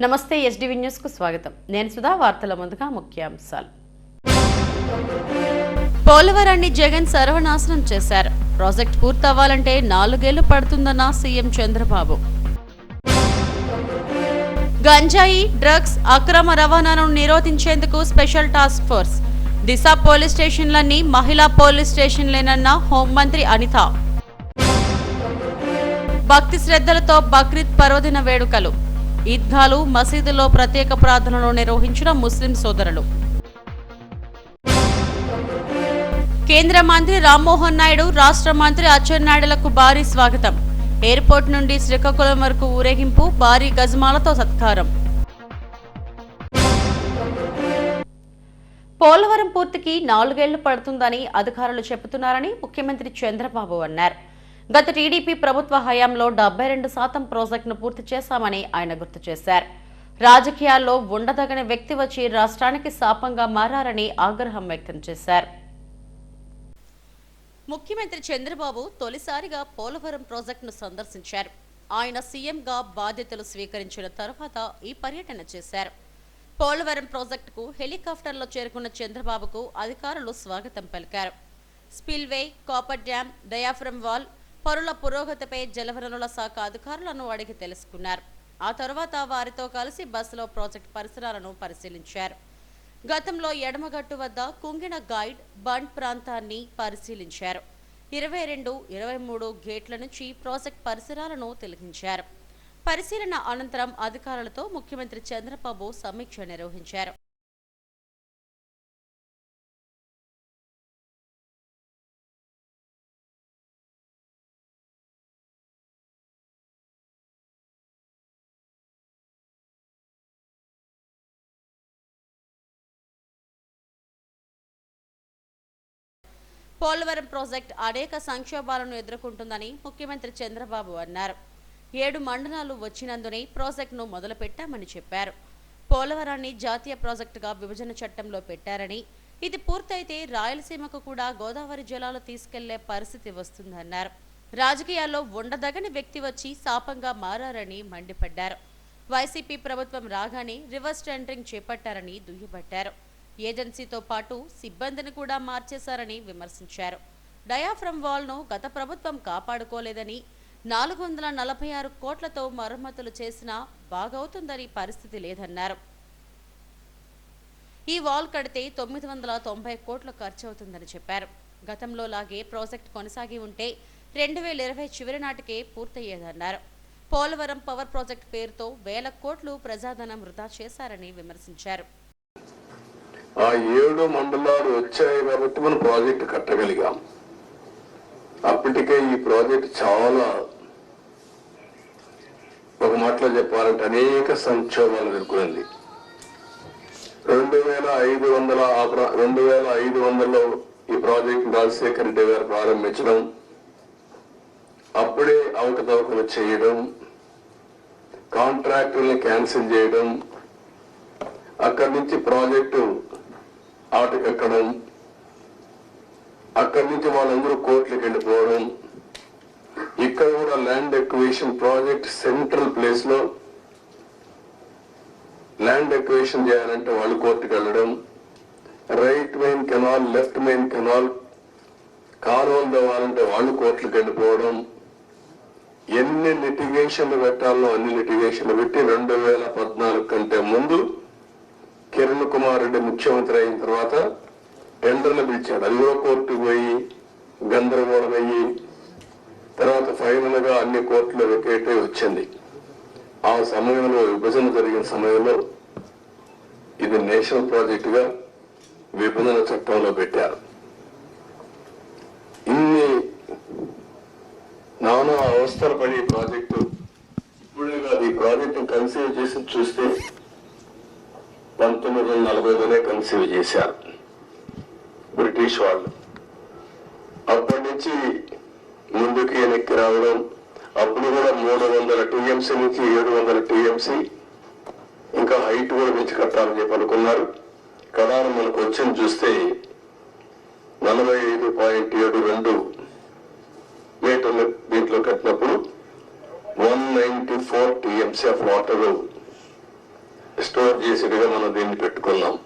నమస్తే SDV news కు స్వాగతం. నేను సుధా. వార్తల ముందుగా ముఖ్యాంశాలు. పోలవరాన్ని జగన్ సర్వనాశనం చేశారు. ప్రాజెక్ట్ పూర్తవ్వాలంటే 4 ఏళ్లు పడుతుందన్న సీఎం చంద్రబాబు. గంజాయి, డ్రగ్స్ అక్రమ రవాణాను నిరోధించేందుకు స్పెషల్ టాస్క్ ఫోర్స్. దిశ పోలీస్ స్టేషన్లన్నీ మహిళా పోలీస్ స్టేషన్లేనన్న హోంమంత్రి అనిత. భక్తి శ్రద్ధలతో బక్రీద్ పర్వదిన వేడుకలు. ఈద్గాలు, మసీదులో ప్రత్యేక ప్రార్థనలు నిర్వహించిన ముస్లిం సోదరులు. కేంద్ర మంత్రి రామ్మోహన్ నాయుడు, రాష్ట్ర మంత్రి అచ్చెన్నాయుడులకు భారీ స్వాగతం. ఎయిర్పోర్ట్ నుండి శ్రీకాకుళం వరకు ఊరేగింపు, భారీ గజమాలతో సత్కారం. పోలవరం పూర్తికి 4 ఏళ్లు పడుతుందని అధికారులు చెబుతున్నారని ముఖ్యమంత్రి చంద్రబాబు అన్నారు. గత టీడీపీ ప్రభుత్వ హయాంలో 72% ప్రాజెక్టును పూర్తి చేశామని ఆయన గుర్తు చేశారు. రాజకీయాల్లో ఉండదగని వ్యక్తి వచ్చి రాష్ట్రానికి శాపంగా మారారని ఆగ్రహం వ్యక్తం చేశారు. ముఖ్యమంత్రి చంద్రబాబు తొలిసారిగా పోలవరం ప్రాజెక్టును సందర్శించారు. ఆయన సీఎంగా బాధ్యతలు స్వీకరించిన తర్వాత ఈ పర్యటన చేశారు. పోలవరం ప్రాజెక్టుకు హెలికాప్టర్లో చేరుకున్న చంద్రబాబుకు అధికారులు స్వాగతం పలికారు. Spillway, copper dam, diaphragm wall పనుల పురోగతిపై జలవనరుల శాఖ అధికారులను అడిగి తెలుసుకున్నారు. ఆ తర్వాత వారితో కలిసి బస్సులో ప్రాజెక్టు పరిసరాలను పరిశీలించారు. గతంలో ఎడమగట్టు వద్ద కుంగిన గైడ్ బండ్ ప్రాంతాన్ని పరిశీలించారు. 22, 23 గేట్ల నుంచి ప్రాజెక్టు పరిసరాలను తిలకించారు. పరిశీలన అనంతరం అధికారులతో ముఖ్యమంత్రి చంద్రబాబు సమీక్ష నిర్వహించారు. పోలవరం ప్రాజెక్టు అనేక సంక్షోభాలను ఎదుర్కొంటుందని ముఖ్యమంత్రి చంద్రబాబు అన్నారు. 7 మండలాలు వచ్చినందునే ప్రాజెక్టును మొదలుపెట్టామని చెప్పారు. పోలవరాన్ని జాతీయ ప్రాజెక్టుగా విభజన చట్టంలో పెట్టారని, ఇది పూర్తయితే రాయలసీమకు కూడా గోదావరి జలాలు తీసుకెళ్లే పరిస్థితి వస్తుందన్నారు. రాజకీయాల్లో ఉండదగని వ్యక్తి వచ్చి శాపంగా మారారని మండిపడ్డారు. వైసీపీ ప్రభుత్వం రాగానే రివర్స్ టెండరింగ్ చేపట్టారని దుయ్యబట్టారు. ఏజెన్సీతో పాటు సిబ్బందిని కూడా మార్చేశారని విమర్శించారు. డయాఫ్రమ్ వాల్ను గత ప్రభుత్వం కాపాడుకోలేదని, 446 కోట్లతో మరమ్మతులు చేసినా బాగవుతుందని పరిస్థితి లేదన్నారు. ఈ వాల్ కడితే 990 కోట్లు ఖర్చవుతుందని చెప్పారు. గతంలో లాగే ప్రాజెక్టు కొనసాగి ఉంటే 2020 చివరి నాటికే పూర్తయ్యేదన్నారు. పోలవరం పవర్ ప్రాజెక్టు పేరుతో వేల కోట్లు ప్రజాధనం వృధా చేశారని విమర్శించారు. ఆ 7 మండలాలు వచ్చాయి కాబట్టి మనం ప్రాజెక్టు కట్టగలిగాం. అప్పటికే ఈ ప్రాజెక్టు చాలా, ఒక మాటలో చెప్పాలంటే అనేక సంక్షోభాలు ఎదుర్కొంది. 2500లో ఈ ప్రాజెక్టు రాజశేఖర రెడ్డి గారు ప్రారంభించడం, అప్పుడే అవకతవకలు చేయడం, కాంట్రాక్టుల్ని క్యాన్సిల్ చేయడం, అక్కడి నుంచి ప్రాజెక్టు ఆటకెక్కడం, అక్కడి నుంచి వాళ్ళందరూ కోర్టులకు వెళ్ళిపోవడం, ఇక్కడ కూడా land acquisition project central place లో ల్యాండ్ ఎక్విజిషన్ చేయాలంటే వాళ్ళు కోర్టుకు వెళ్ళడం, right main canal, left main canal కాలువలు తవ్వాలంటే వాళ్ళు కోర్టులకు వెళ్ళిపోవడం, ఎన్ని లిటిగేషన్లు పెట్టాలో అన్ని లిటిగేషన్లు పెట్టి 2014 కంటే ముందు కిరణ్ కుమార్ రెడ్డి ముఖ్యమంత్రి అయిన తర్వాత టెండర్లు పిలిచాడు. అది కూడా కోర్టుకు పోయి గందరగోళం అయ్యి తర్వాత ఫైనల్ గా అన్ని కోర్టులు వెకేట్ వచ్చింది. ఆ సమయంలో విభజన జరిగిన సమయంలో ఇది నేషనల్ ప్రాజెక్టుగా విభజన చట్టంలో పెట్టారు. ఇన్ని నానా అవస్థలు పడి ప్రాజెక్టు ఇప్పుడే కాదు, ఈ ప్రాజెక్టు కన్సీవ్ చేసి చూస్తే 1940లోనే కన్సీవ్ చేశారు బ్రిటిష్ వాళ్ళు. అప్పటి నుంచి ముందుకు వెనక్కి రావడం, అప్పుడు కూడా 300 TMC నుంచి 700 TMC ఇంకా హైట్ కూడా పెంచి కట్టాలని చెప్పి అనుకున్నారు. కడాన మనకు వచ్చింది చూస్తే 45.72 మీటర్లు దీంట్లో కట్టినప్పుడు 194 TMC ఆఫ్ వాటర్ స్టోర్ చేసేట్టుగా మనం దీన్ని పెట్టుకున్నాం.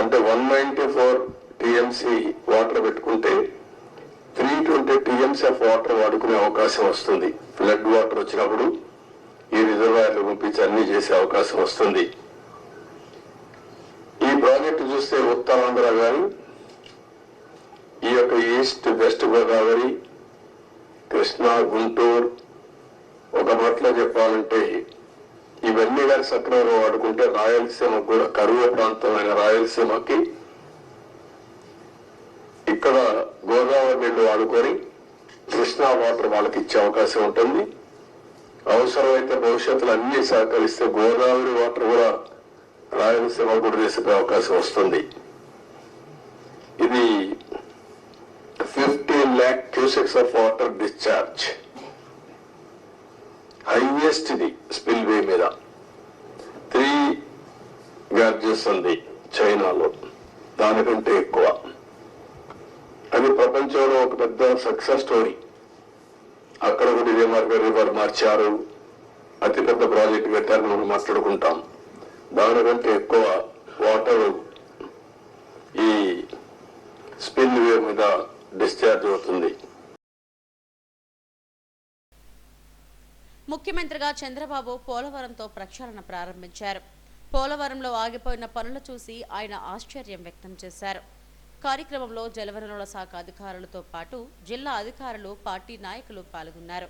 అంటే 194 టీఎంసీ వాటర్ పెట్టుకుంటే 320 టీఎంసీ ఆఫ్ వాటర్ వాడుకునే అవకాశం వస్తుంది. ఫ్లడ్ వాటర్ వచ్చినప్పుడు ఈ రిజర్వాయర్లు పంపించి అన్ని చేసే అవకాశం వస్తుంది. ఈ ప్రాజెక్టు చూస్తే ఉత్తరాంధ్ర గాని ఈ యొక్క ఈస్ట్ వెస్ట్ గోదావరి, కృష్ణా, గుంటూరు, ఒక మాటలో చెప్పాలంటే ఇవన్నీ కానీ సక్రమంగా వాడుకుంటే రాయలసీమకు కూడా కరువు ప్రాంతమైన రాయలసీమకి ఇక్కడ గోదావరి నీళ్లు వాడుకొని కృష్ణా వాటర్ వాళ్ళకి ఇచ్చే అవకాశం ఉంటుంది. అవసరమైతే భవిష్యత్తులో అన్ని సహకరిస్తే గోదావరి వాటర్ కూడా రాయలసీమ కూడా తీసుకునే అవకాశం వస్తుంది. ఇది 15 lakh cusecs of water discharge, highest ఇది స్పిల్వే మీద. 3 గార్జెస్ ఉంది చైనాలో, దానికంటే ఎక్కువ. అది ప్రపంచంలో ఒక పెద్ద సక్సెస్ స్టోరీ. అక్కడ కూడా ఇదే రివర్ మార్చారు, అతిపెద్ద ప్రాజెక్టు కట్టారు, మనం మాట్లాడుకుంటాం. దానికంటే ఎక్కువ వాటర్ ఈ స్పిల్వే మీద డిశ్చార్జ్ అవుతుంది. ముఖ్యమంత్రిగా చంద్రబాబు పోలవరంతో ప్రక్షాళన ప్రారంభించారు. పోలవరంలో ఆగిపోయిన పనులు చూసి ఆయన ఆశ్చర్యం వ్యక్తం చేశారు. కార్యక్రమంలో జలవనరుల శాఖ అధికారులతో పాటు జిల్లా అధికారులు, పార్టీ నాయకులు పాల్గొన్నారు.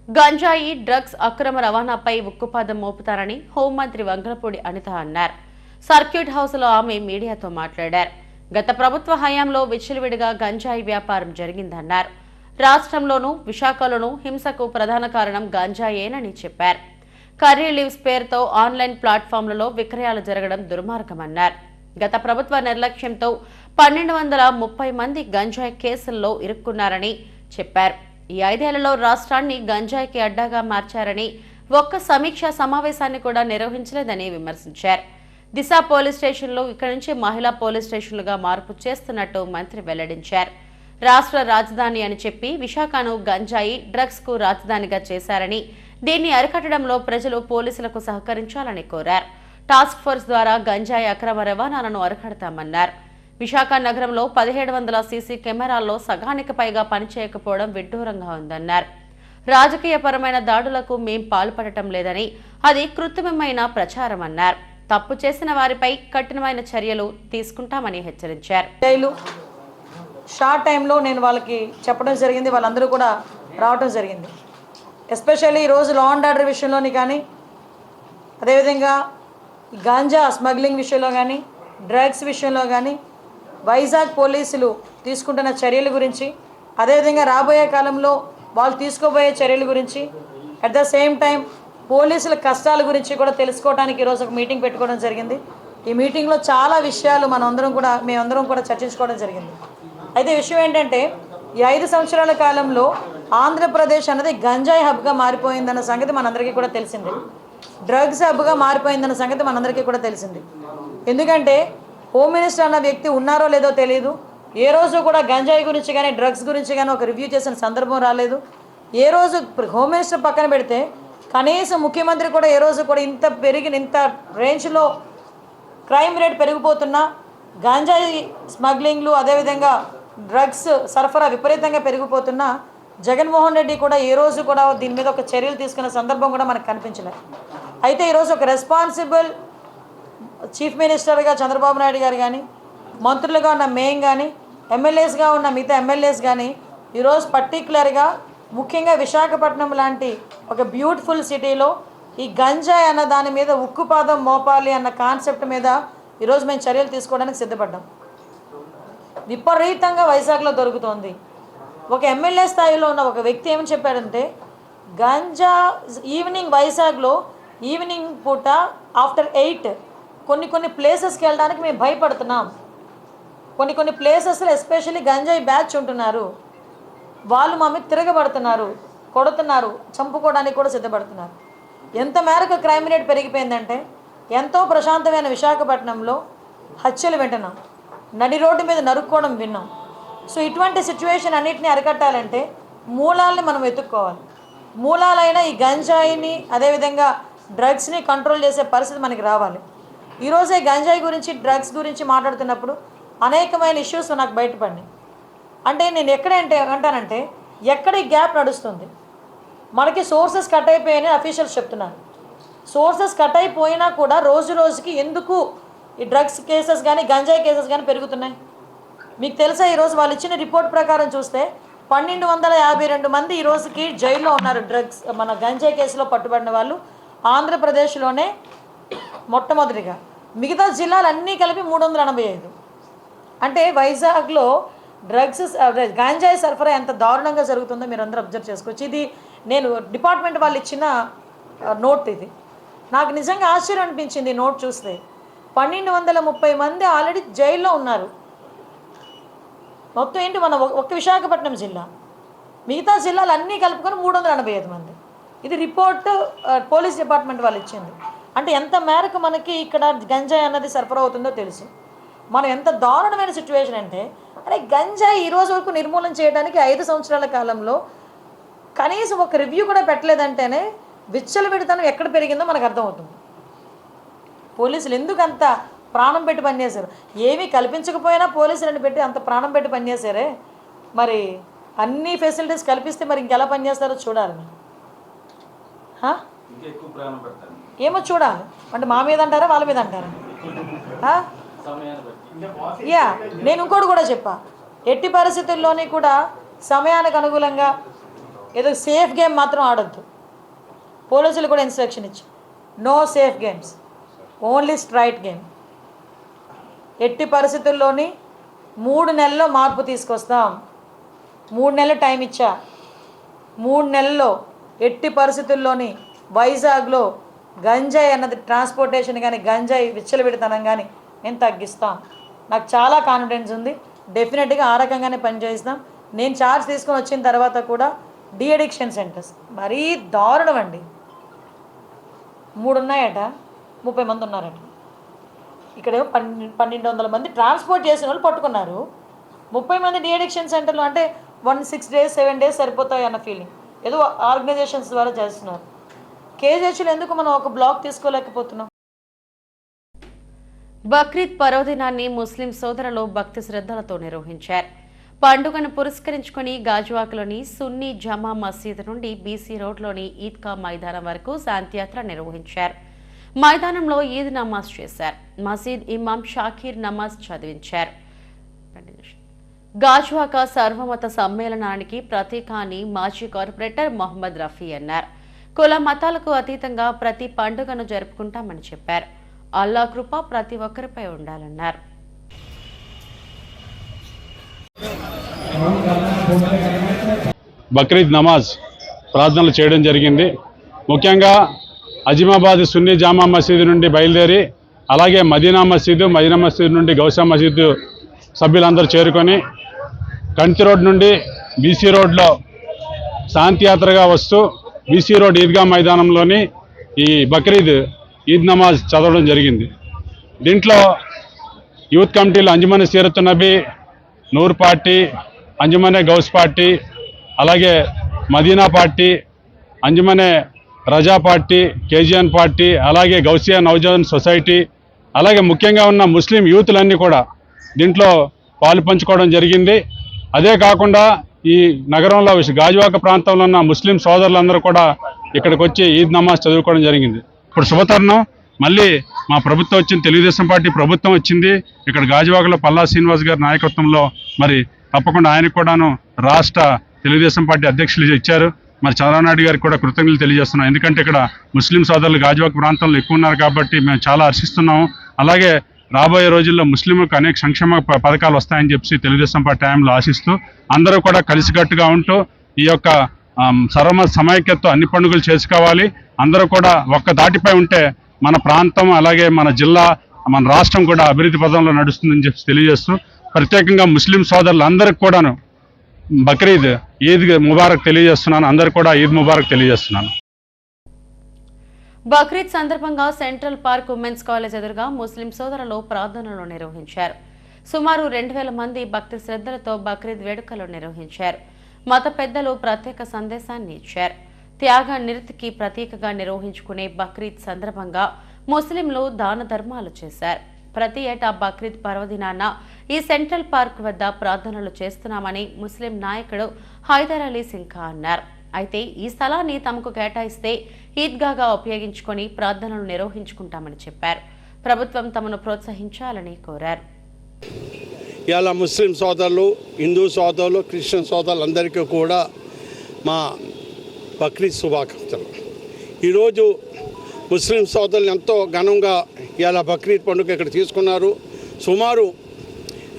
గంజాయి, డ్రగ్స్ అక్రమ రవాణాపై ఉక్కుపాదం మోపుతారని హోంమంత్రి వంగలపూడి అనిత అన్నారు. సర్క్యూట్ హౌస్లో ఆమె మీడియాతో మాట్లాడారు. గత ప్రభుత్వ హయాంలో విచ్చలవిడిగా గంజాయి వ్యాపారం జరిగిందన్నారు. రాష్ట్రంలోనూ విశాఖలోనూ హింసకు ప్రధాన కారణం గంజాయేనని చెప్పారు. కర్రీ లీవ్స్ పేరుతో ఆన్లైన్ ప్లాట్ఫామ్లలో విక్రయాలు జరగడం దుర్మార్గమన్నారు. గత ప్రభుత్వ నిర్లక్ష్యంతో 1230 మంది గంజాయి కేసుల్లో ఇరుక్కున్నారని చెప్పారు. ఈ 5 ఏళ్లలో రాష్ట్రాన్ని గంజాయికి అడ్డాగా మార్చారని, ఒక్క సమీక్షా సమావేశాన్ని కూడా నిర్వహించలేదని విమర్శించారు. దిశ పోలీస్ స్టేషన్లు ఇక్కడి నుంచి మహిళా పోలీస్ స్టేషన్లుగా మార్పు చేస్తున్నట్టు మంత్రి వెల్లడించారు. రాష్ట్ర రాజధాని అని చెప్పి విశాఖను గంజాయి, డ్రగ్స్ కు రాజధానిగా చేశారని, దీన్ని అరికట్టడంలో ప్రజలు పోలీసులకు సహకరించాలని కోరారు. టాస్క్ ఫోర్స్ ద్వారా గంజాయి అక్రమ రవాణాలను అరికడతామన్నారు. విశాఖ నగరంలో 1700 సీసీ కెమెరాల్లో సగానికి పైగా పనిచేయకపోవడం విడ్డూరంగా ఉందన్నారు. రాజకీయపరమైన దాడులకు మేం పాల్పడటం లేదని, అది కృత్రిమమైన ప్రచారమన్నారు. తప్పు చేసిన వారిపై కఠినమైన చర్యలు తీసుకుంటామని హెచ్చరించారు. షార్ట్ టైంలో నేను వాళ్ళకి చెప్పడం జరిగింది, వాళ్ళందరూ కూడా రావడం జరిగింది. ఎస్పెషల్లీ ఈరోజు లా అండ్ ఆర్డర్ విషయంలోని కానీ, అదేవిధంగా గాంజా స్మగ్లింగ్ విషయంలో కానీ, డ్రగ్స్ విషయంలో కానీ వైజాగ్ పోలీసులు తీసుకుంటున్న చర్యల గురించి, అదేవిధంగా రాబోయే కాలంలో వాళ్ళు తీసుకోబోయే చర్యల గురించి, అట్ ద సేమ్ టైం పోలీసుల కష్టాల గురించి కూడా తెలుసుకోవడానికి ఈరోజు ఒక మీటింగ్ పెట్టుకోవడం జరిగింది. ఈ మీటింగ్లో చాలా విషయాలు మేమందరం కూడా చర్చించుకోవడం జరిగింది. అయితే విషయం ఏంటంటే, ఈ 5 సంవత్సరాల కాలంలో ఆంధ్రప్రదేశ్ అన్నది గంజాయి హబ్గా మారిపోయిందన్న సంగతి మనందరికీ కూడా తెలిసింది. డ్రగ్స్ హబ్గా మారిపోయిందన్న సంగతి మనందరికీ కూడా తెలిసింది. ఎందుకంటే హోమ్ మినిస్టర్ అన్న వ్యక్తి ఉన్నారో లేదో తెలియదు. ఏ రోజు కూడా గంజాయి గురించి కానీ, డ్రగ్స్ గురించి కానీ ఒక రివ్యూ చేసిన సందర్భం రాలేదు. ఏ రోజు హోమ్ మినిస్టర్ పక్కన పెడితే కనీసం ముఖ్యమంత్రి కూడా ఏ రోజు కూడా ఇంత రేంజ్లో క్రైమ్ రేట్ పెరిగిపోతున్నా, గంజాయి స్మగ్లింగ్లు, అదేవిధంగా డ్రగ్స్ సరఫరా విపరీతంగా పెరిగిపోతున్నా జగన్మోహన్ రెడ్డి కూడా ఏ రోజు కూడా దీని మీద ఒక చర్యలు తీసుకునే సందర్భం కూడా మనకు కనిపించలేదు. అయితే ఈరోజు ఒక రెస్పాన్సిబుల్ చీఫ్ మినిస్టర్గా చంద్రబాబు నాయుడు గారు కానీ, మంత్రులుగా ఉన్న మేం కానీ, ఎమ్మెల్యేస్గా ఉన్న మిగతా ఎమ్మెల్యేస్ కానీ ఈరోజు పర్టికులర్గా ముఖ్యంగా విశాఖపట్నం లాంటి ఒక బ్యూటిఫుల్ సిటీలో ఈ గంజాయి అన్న దాని మీద ఉక్కుపాదం మోపాలి అన్న కాన్సెప్ట్ మీద ఈరోజు మేము చర్యలు తీసుకోవడానికి సిద్ధపడ్డాం. విపరీతంగా వైజాగ్లో దొరుకుతోంది. ఒక ఎమ్మెల్యే స్థాయిలో ఉన్న ఒక వ్యక్తి ఏమని చెప్పాడంటే, గంజా ఈవినింగ్ వైజాగ్లో ఈవినింగ్ పూట ఆఫ్టర్ 8 కొన్ని ప్లేసెస్కి వెళ్ళడానికి మేము భయపడుతున్నాం. కొన్ని ప్లేసెస్లో ఎస్పెషల్లీ గంజాయి బ్యాచ్ ఉంటున్నారు, వాళ్ళు మా మీద తిరగబడుతున్నారు, కొడుతున్నారు, చంపుకోవడానికి కూడా సిద్ధపడుతున్నారు. ఎంత మేరకు క్రైమ్ రేట్ పెరిగిపోయిందంటే, ఎంతో ప్రశాంతమైన విశాఖపట్నంలో హత్యలు వింటున్నాం, నడి రోడ్డు మీద నరుక్కోవడం విన్నాం. సో ఇటువంటి సిచ్యువేషన్ అన్నిటిని అరికట్టాలంటే మూలాల్ని మనం వెతుక్కోవాలి. మూలాలైన ఈ గంజాయిని అదేవిధంగా డ్రగ్స్ని కంట్రోల్ చేసే పరిస్థితి మనకి రావాలి. ఈరోజే గంజాయి గురించి డ్రగ్స్ గురించి మాట్లాడుతున్నప్పుడు అనేకమైన ఇష్యూస్ నాకు బయటపడినాయి. అంటే నేను అంటానంటే ఎక్కడ ఈ గ్యాప్ నడుస్తుంది, మనకి సోర్సెస్ కట్ అయిపోయాయని అఫీషియల్స్ చెప్తున్నారు. సోర్సెస్ కట్ అయిపోయినా కూడా రోజు రోజుకి ఎందుకు ఈ డ్రగ్స్ కేసెస్ కానీ గంజాయి కేసెస్ కానీ పెరుగుతున్నాయి? మీకు తెలుసా, ఈరోజు వాళ్ళు ఇచ్చిన రిపోర్ట్ ప్రకారం చూస్తే 1252 మంది ఈ రోజుకి జైల్లో ఉన్నారు. డ్రగ్స్ మన గంజాయి కేసులో పట్టుబడిన వాళ్ళు ఆంధ్రప్రదేశ్లోనే మొట్టమొదటిగా. మిగతా జిల్లాలన్నీ కలిపి 385. అంటే వైజాగ్లో డ్రగ్స్ గంజాయి సరఫరా ఎంత దారుణంగా జరుగుతుందో మీరు అందరూ అబ్జర్వ్ చేసుకోవచ్చు. ఇది నేను డిపార్ట్మెంట్ వాళ్ళు ఇచ్చిన నోట్. ఇది నాకు నిజంగా ఆశ్చర్యం అనిపించింది నోట్ చూస్తే. 1230 మంది ఆల్రెడీ జైల్లో ఉన్నారు. మొత్తం ఏంటి, మన ఒక్క విశాఖపట్నం జిల్లా, మిగతా జిల్లాలు అన్నీ కలుపుకొని 385 మంది. ఇది రిపోర్ట్ పోలీస్ డిపార్ట్మెంట్ వాళ్ళు ఇచ్చింది. అంటే ఎంత మేరకు మనకి ఇక్కడ గంజాయి అన్నది సరఫరా అవుతుందో తెలుసు. మనం ఎంత దారుణమైన సిచ్యువేషన్ అంటే, అరే గంజాయి ఈ రోజు వరకు నిర్మూలన చేయడానికి 5 సంవత్సరాల కాలంలో కనీసం ఒక రివ్యూ కూడా పెట్టలేదంటేనే విచ్చలవిడితనం ఎక్కడ పెరిగిందో మనకు అర్థమవుతుంది. పోలీసులు ఎందుకు అంత ప్రాణం పెట్టి పనిచేశారు? ఏమీ కల్పించకపోయినా పోలీసులను పెట్టి అంత ప్రాణం పెట్టి పనిచేశారే. మరి అన్ని ఫెసిలిటీస్ కల్పిస్తే మరి ఇంకెలా పనిచేస్తారో చూడాలి. ఏమో చూడాలి. అంటే మా మీద అంటారా వాళ్ళ మీద అంటారా? నేను ఇంకోటి కూడా చెప్పా, ఎట్టి పరిస్థితుల్లోని కూడా సమయానికి అనుకూలంగా ఏదో సేఫ్ గేమ్ మాత్రం ఆడొద్దు. పోలీసులు కూడా ఇన్స్ట్రక్షన్ ఇచ్చి no safe games, only straight game. ఎట్టి పరిస్థితుల్లోని 3 నెలల్లో మార్పు తీసుకొస్తాం. 3 నెలలు టైం ఇచ్చా. 3 నెలల్లో ఎట్టి పరిస్థితుల్లోని వైజాగ్లో గంజాయి అన్నది ట్రాన్స్పోర్టేషన్ కానీ గంజాయి విచ్చలవిడితనం కానీ నేను తగ్గిస్తాం. నాకు చాలా కాన్ఫిడెన్స్ ఉంది. డెఫినెట్గా ఆ రకంగానే పనిచేస్తాం. నేను ఛార్జ్ తీసుకొని వచ్చిన తర్వాత కూడా డీ అడిక్షన్ సెంటర్స్ మరీ దారుణం అండి. 3 ఉన్నాయట, 30 మంది ఉన్నారట. ఇక్కడేమో 1200 మంది ట్రాన్స్పోర్ట్ చేసిన వాళ్ళు పట్టుకున్నారు. 30 మంది డీ అడిక్షన్ సెంటర్లు అంటే 6 days 7 days సరిపోతాయి అన్న ఫీలింగ్. ఏదో ఆర్గనైజేషన్స్ ద్వారా చేస్తున్నారు. కేజీహెచ్లో ఎందుకు మనం ఒక బ్లాక్ తీసుకోలేకపోతున్నాం? బక్రీద్ పర్వదినాన్ని ముస్లిం సోదరులు భక్తి శ్రద్ధలతో నిర్వహించారు. పండుగను పురస్కరించుకుని గాజువాకలోని సున్నీ జమా మసీద్ నుండి బీసీ రోడ్లోని ఈద్గా మైదానం వరకు శాంతియాత్ర నిర్వహించారు. మైదానంలో ఈద్ నమాజ్ చేశారు. మసీద్ ఇమాం షాకీర్ నమాజ్ చదివించారు. గాజువాక సర్వమత సమ్మేళనానికి ప్రతీక అని మాజీ కార్పొరేటర్ మొహమ్మద్ రఫీ అన్నారు. కుల మతాలకు అతీతంగా ప్రతి పండుగను జరుపుకుంటామని చెప్పారు. అల్లా కృప ప్రతి ఒక్కరిపై ఉండాలన్నారు. బక్రీద్ నమాజ్ ప్రార్థనలు చేయడం జరిగింది. ముఖ్యంగా అజిమాబాద్ సున్నీ జామా మసీదు నుండి బయలుదేరి అలాగే మదీనా మసీదు నుండి గౌసా మసీదు సభ్యులందరూ చేరుకొని కంటి రోడ్ నుండి బీసీ రోడ్లో శాంతియాత్రగా వస్తూ బీసీ రోడ్ ఈద్గా మైదానంలోని ఈ బక్రీద్ ఈద్ నమాజ్ చదవడం జరిగింది. దీంట్లో యూత్ కమిటీలు అంజుమనే సీరతు నబీ, నూర్ పార్టీ, అంజుమనే గౌస్ పార్టీ, అలాగే మదీనా పార్టీ, అంజుమనే రజా పార్టీ, కేజీఎన్ పార్టీ, అలాగే గౌసియా నౌజవాన్ సొసైటీ, అలాగే ముఖ్యంగా ఉన్న ముస్లిం యూత్లన్నీ కూడా దీంట్లో పాలు పంచుకోవడం జరిగింది. అదే కాకుండా ఈ నగరంలో గాజువాక ప్రాంతంలో ఉన్న ముస్లిం సోదరులందరూ కూడా ఇక్కడికి వచ్చి ఈద్ నమాజ్ చదువుకోవడం జరిగింది. ఇప్పుడు శుభతరుణం, మళ్ళీ మా ప్రభుత్వం వచ్చింది, తెలుగుదేశం పార్టీ ప్రభుత్వం వచ్చింది. ఇక్కడ గాజువాకలో పల్లా శ్రీనివాస్ గారి నాయకత్వంలో మరి తప్పకుండా ఆయనకు కూడాను రాష్ట్ర తెలుగుదేశం పార్టీ అధ్యక్షులు ఇచ్చారు. మరి చంద్రబాబు నాయుడు గారికి కూడా కృతజ్ఞతలు తెలియజేస్తున్నాం. ఎందుకంటే ఇక్కడ ముస్లిం సోదరులు గాజువాక ప్రాంతంలో ఎక్కువ ఉన్నారు కాబట్టి మేము చాలా హర్షిస్తున్నాము. అలాగే రాబోయే రోజుల్లో ముస్లింలకు అనేక సంక్షేమ పథకాలు వస్తాయని చెప్పి తెలుగుదేశం పార్టీ టైంలో ఆశిస్తూ అందరూ కూడా కలిసికట్టుగా ఉంటూ ఈ యొక్క సర్వమత సమైక్యతతో అన్ని పండుగలు చేసుకోవాలి. అందరూ కూడా ఒక్క దాటిపై ఉంటే మన ప్రాంతం అలాగే మన జిల్లా మన రాష్ట్రం కూడా అభివృద్ధి పదంలో నడుస్తుందని చెప్పి తెలియజేస్తూ ప్రత్యేకంగా ముస్లిం సోదరులందరికీ కూడాను బక్రీద్ ఈద్ ముబారక్ తెలియజేస్తున్నాను. అందరూ కూడా ఈద్ ముబారక్ తెలియజేస్తున్నాను. బక్రీద్ సందర్భంగా సెంట్రల్ పార్క్ ఉమెన్స్ కాలేజ్ ఎదురుగా ముస్లిం సోదరులు ప్రార్థనలు నిర్వహించారు. సుమారు 2000 మంది భక్తి శ్రద్ధలతో బక్రీద్ వేడుకలు నిర్వహించారు. మత పెద్దలు ప్రత్యేక సందేశాన్ని ఇచ్చారు. త్యాగ నిరతికి ప్రతీకగా నిర్వహించుకునే బక్రీద్ సందర్భంగా ముస్లింలు దాన ధర్మాలు చేశారు. ప్రతి ఏటా బక్రీద్ పర్వదినాన ఈ సెంట్రల్ పార్క్ వద్ద ప్రార్థనలు చేస్తున్నామని ముస్లిం నాయకుడు హైదర్ అలీ సింఘా అన్నారు. అయితే ఈ స్థలాన్ని తమకు కేటాయిస్తే ఈద్గాగా ఉపయోగించుకొని ప్రార్థనలు నిర్వహించుకుంటామని చెప్పారు. ప్రభుత్వం తమను ప్రోత్సహించాలని కోరారు. ఇలా ముస్లిం సోదరులు, హిందూ సోదరులు, క్రిస్టియన్ సోదరులందరికీ కూడా మా బక్రీద్ శుభాకాంక్షలు. ఈరోజు ముస్లిం సోదరులు ఎంతో ఘనంగా ఇలా బక్రీద్ పండుగ ఇక్కడ తీసుకున్నారు. సుమారు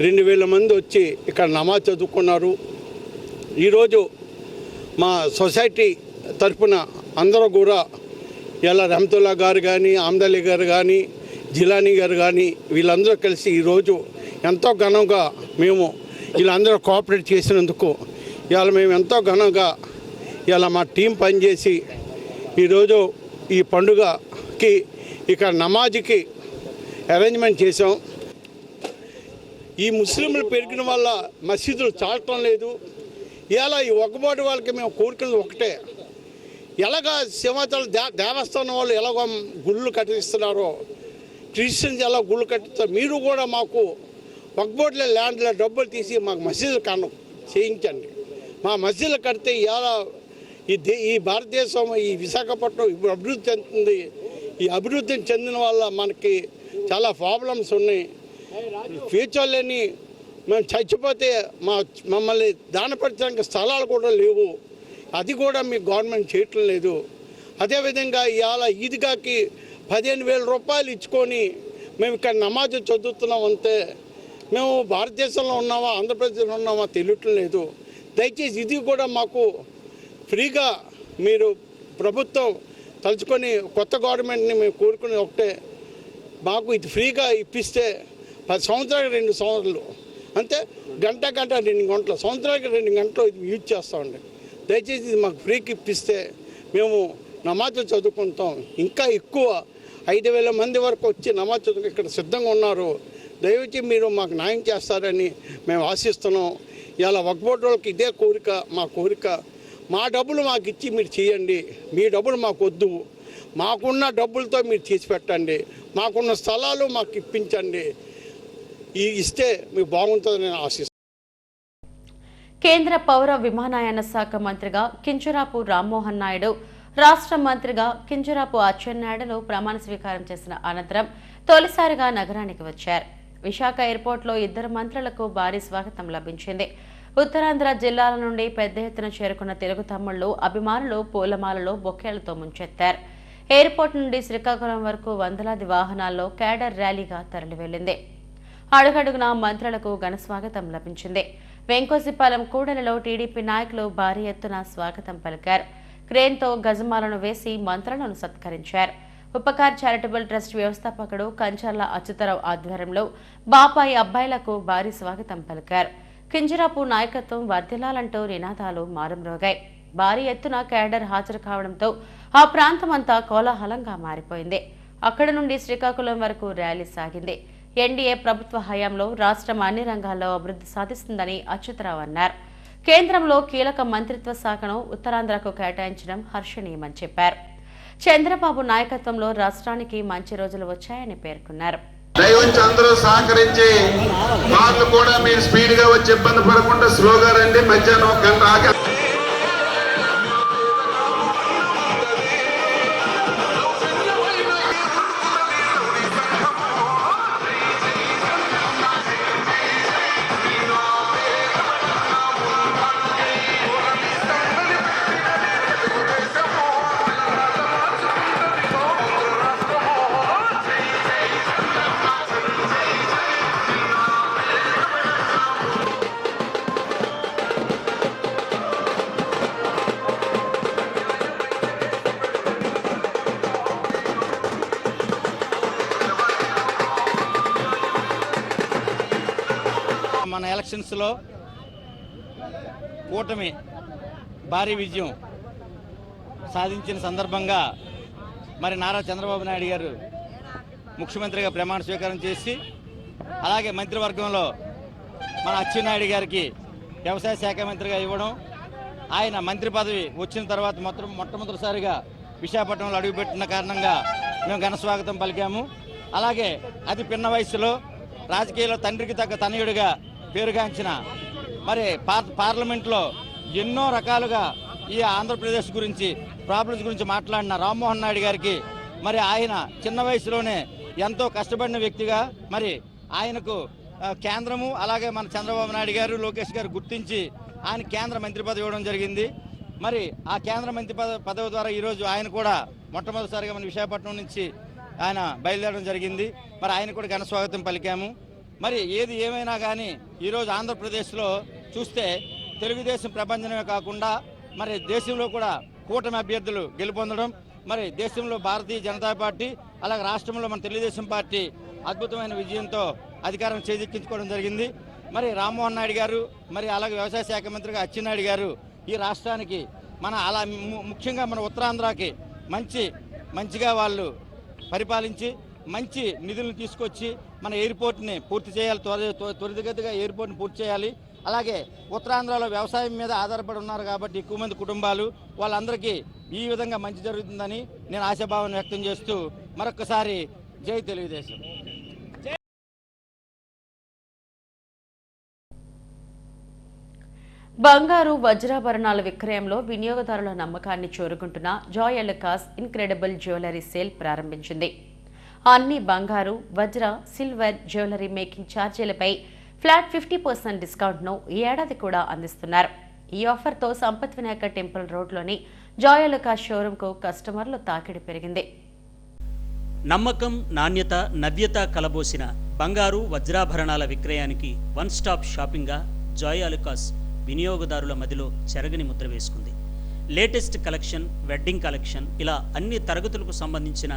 2000 మంది వచ్చి ఇక్కడ నమాజ్ చదువుకున్నారు. ఈరోజు మా సొసైటీ తరఫున అందరూ కూడా ఇలా రహమతుల్లా గారు కానీ, ఆమ్దలీ గారు కానీ, జిలానీ గారు కానీ వీళ్ళందరూ కలిసి ఈరోజు ఎంతో ఘనంగా మేము వీళ్ళందరూ కోఆపరేట్ చేసినందుకు ఇవాళ మేము ఎంతో ఘనంగా ఇలా మా టీం పనిచేసి ఈరోజు ఈ పండుగకి ఇక్కడ నమాజ్కి అరేంజ్మెంట్ చేసాం. ఈ ముస్లింలు పెరిగిన వల్ల మసీదులు చాలటం లేదు. ఇలా ఈ ఒక్కబోటి వాళ్ళకి మేము కోరుకున్నది ఒకటే, ఎలాగ సింహాచల దేవస్థానం వాళ్ళు ఎలాగో గుళ్ళు కట్టిస్తున్నారో, క్రిస్టియన్స్ ఎలా గుళ్ళు కట్టిస్తారు, మీరు కూడా మాకు ఒక్కబోట్ల ల్యాండ్లో డబ్బులు తీసి మాకు మసీదులు చేయించండి. మా మసీదులు కడితే ఇలా ఈ భారతదేశం, ఈ విశాఖపట్నం ఇప్పుడు అభివృద్ధి చెందుతుంది. ఈ అభివృద్ధిని చెందిన వల్ల మనకి చాలా ప్రాబ్లమ్స్ ఉన్నాయి. ఫ్యూచర్లోని మేము చచ్చిపోతే మమ్మల్ని దానపరచడానికి స్థలాలు కూడా లేవు. అది కూడా మీ గవర్నమెంట్ చేయటం లేదు. అదేవిధంగా ఇవాళ ఈద్గాకి 15,000 రూపాయలు ఇచ్చుకొని మేము ఇక్కడ నమాజ్ చదువుతున్నాం అంతే. మేము భారతదేశంలో ఉన్నామా, ఆంధ్రప్రదేశ్లో ఉన్నామా తెలియటం లేదు. దయచేసి ఇది కూడా మాకు ఫ్రీగా మీరు ప్రభుత్వం తలుచుకొని కొత్త గవర్నమెంట్ని మేము కోరుకునే ఒకటే, మాకు ఇది ఫ్రీగా ఇప్పిస్తే 10 సంవత్సరాలకు 2 సంవత్సరాలు అంతే, గంట 2 గంటలు, సంవత్సరానికి 2 గంటలు యూజ్ చేస్తామండి. దయచేసి ఇది మాకు ఫ్రీకి ఇప్పిస్తే మేము నమాజ్ చదువుకుంటాం. ఇంకా ఎక్కువ 5,000 మంది వరకు వచ్చి నమాజ్ చదువుకు ఇక్కడ సిద్ధంగా ఉన్నారు. దయచేసి మీరు మాకు న్యాయం చేస్తారని మేము ఆశిస్తున్నాం. ఇలా వక్ఫ్ వాళ్ళకి ఇదే కోరిక, మా కోరిక. మా డబ్బులు మాకు ఇచ్చి మీరు చేయండి. మీ డబ్బులు మాకు వద్దు. మాకున్న డబ్బులతో మీరు చేసి పెట్టండి. మాకున్న స్థలాలు మాకు ఇప్పించండి. ఇస్తే మీకు బాగుంటుందని నేను ఆశిస్తున్నాను. కేంద్ర పౌర విమానయాన శాఖ మంత్రిగా కింజరాపు రామ్మోహన్ నాయుడు, రాష్ట్ర మంత్రిగా కింజరాపు అచ్చెన్నాయుడులు ప్రమాణ స్వీకారం చేసిన అనంతరం తొలిసారిగా నగరానికి వచ్చారు. విశాఖ ఎయిర్పోర్ట్లో 2 మంత్రులకు భారీ స్వాగతం లభించింది. ఉత్తరాంధ్ర జిల్లాల నుండి పెద్ద ఎత్తున చేరుకున్న తెలుగు తమ్ముళ్లు, అభిమానులు పూలమాలలో బొకేలతో ముంచెత్తారు. ఎయిర్పోర్ట్ నుండి శ్రీకాకుళం వరకు వందలాది వాహనాల్లో క్యాడర్ ర్యాలీగా తరలివెళ్లింది. అడుగడుగున మంత్రులకు ఘన స్వాగతం లభించింది. వెంకోసిపాలెం కూడలిలో టీడీపీ నాయకులు భారీ ఎత్తున స్వాగతం పలికారు. క్రేన్తో గజమాలను వేసి మంత్రులను సత్కరించారు. ఉపకార్ చారిటబుల్ ట్రస్ట్ వ్యవస్థాపకుడు కంచర్ల అచ్యుతరావు ఆధ్వర్యంలో బాపాయి అబ్బాయిలకు భారీ స్వాగతం పలికారు. కింజరాపు నాయకత్వం వర్ధిల్లాలంటూ నినాదాలు మారుమ్రోగాయి. భారీ ఎత్తున క్యాడర్ హాజరు కావడంతో ఆ ప్రాంతమంతా కోలాహలంగా మారిపోయింది. అక్కడి నుండి శ్రీకాకుళం వరకు ర్యాలీ సాగింది. ఎన్డీఏ ప్రభుత్వ హయాంలో రాష్ట్రం అన్ని రంగాల్లో అభివృద్ధి సాధిస్తుందని అచ్యుతరావు అన్నారు. కేంద్రంలో కీలక మంత్రిత్వ శాఖను ఉత్తరాంధ్రకు కేటాయించడం హర్షణీయమని చెప్పారు. చంద్రబాబు నాయకత్వంలో రాష్ట్రానికి మంచి రోజులు వచ్చాయని పేర్కొన్నారు. దయవంచి అందరూ సహకరించి వాళ్ళు కూడా మీరు స్పీడ్ గా వచ్చి ఇబ్బంది పడకుండా స్లోగా రండి. మధ్యాహ్నం 1 గంట ఆగి మన ఎలక్షన్స్లో కూటమి భారీ విజయం సాధించిన సందర్భంగా మరి నారా చంద్రబాబు నాయుడు గారు ముఖ్యమంత్రిగా ప్రమాణ స్వీకారం చేసి, అలాగే మంత్రివర్గంలో మన అచ్చెన్నాయుడు గారికి వ్యవసాయ శాఖ మంత్రిగా ఇవ్వడం, ఆయన మంత్రి పదవి వచ్చిన తర్వాత మొట్టమొదటిసారిగా విశాఖపట్నంలో అడుగుపెట్టిన కారణంగా మేము ఘన స్వాగతం పలికాము. అలాగే అతి పిన్న వయసులో రాజకీయాల్లో తండ్రికి తగ్గ తనయుడిగా పేరుగాంచిన మరి పార్లమెంట్లో ఎన్నో రకాలుగా ఈ ఆంధ్రప్రదేశ్ గురించి ప్రాబ్లమ్స్ గురించి మాట్లాడిన రామ్మోహన్ నాయుడు గారికి మరి ఆయన చిన్న వయసులోనే ఎంతో కష్టపడిన వ్యక్తిగా మరి ఆయనకు కేంద్రము అలాగే మన చంద్రబాబు నాయుడు గారు లోకేష్ గారు గుర్తించి ఆయన కేంద్ర మంత్రి పదవి ఇవ్వడం జరిగింది. మరి ఆ కేంద్ర మంత్రి పదవి ద్వారా ఈరోజు ఆయన కూడా మొట్టమొదటిసారిగా మన విశాఖపట్నం నుంచి ఆయన బయలుదేరడం జరిగింది. మరి ఆయన కూడా ఘన స్వాగతం పలికాము. మరి ఏది ఏమైనా కానీ ఈరోజు ఆంధ్రప్రదేశ్లో చూస్తే తెలుగుదేశం ప్రపంచమే కాకుండా మరి దేశంలో కూడా కూటమి అభ్యర్థులు గెలుపొందడం, మరి దేశంలో భారతీయ జనతా పార్టీ అలాగే రాష్ట్రంలో మన తెలుగుదేశం పార్టీ అద్భుతమైన విజయంతో అధికారం చేజిక్కించుకోవడం జరిగింది. మరి రామ్మోహన్ నాయుడు గారు మరి అలాగే వ్యవసాయ శాఖ మంత్రిగా అచ్చెన్నాయుడు గారు ఈ రాష్ట్రానికి ముఖ్యంగా మన ఉత్తరాంధ్రకి మంచిగా వాళ్ళు పరిపాలించి మంచి నిధులను తీసుకొచ్చి మన ఎయిర్పోర్ట్ని పూర్తి చేయాలి, త్వరితగతిగా ఎయిర్పోర్ట్ని పూర్తి చేయాలి. అలాగే ఉత్తరాంధ్రలో వ్యవసాయం మీద ఆధారపడి ఉన్నారు కాబట్టి ఎక్కువ మంది కుటుంబాలు వాళ్ళందరికీ ఈ విధంగా మంచి జరుగుతుందని నేను ఆశాభావాన్ని వ్యక్తం చేస్తూ మరొకసారి జై తెలుగుదేశం. బంగారు వజ్రాభరణాల విక్రయంలో వినియోగదారుల నమ్మకాన్ని చూరుకుంటున్న Joy Alukkas incredible jewellery sale ప్రారంభించింది. అన్ని బంగారు, వజ్ర, సిల్వర్ జ్యువెలరీ మేకింగ్ ఛార్జీలపై ఫ్లాట్ 50% డిస్కౌంట్ను ఈ ఏడాది కూడా అందిస్తున్నారు. ఈ ఆఫర్తో సంపత్ వినాయక టెంపుల్ రోడ్లోని జాయ్ అలుకాస్ షోరూంకు కస్టమర్ల తాకిడి పెరిగింది. నమ్మకం, నాణ్యత, నవ్యత కలబోసిన బంగారు, వజ్రాభరణాల విక్రయానికి వన్ స్టాప్ షాపింగ్గా జాయ్ అలుకాస్ వినియోగదారుల మదిలో చెరగని ముద్ర వేసుకుంది. లేటెస్ట్ కలెక్షన్, వెడ్డింగ్ కలెక్షన్ ఇలా అన్ని తరగతులకు సంబంధించిన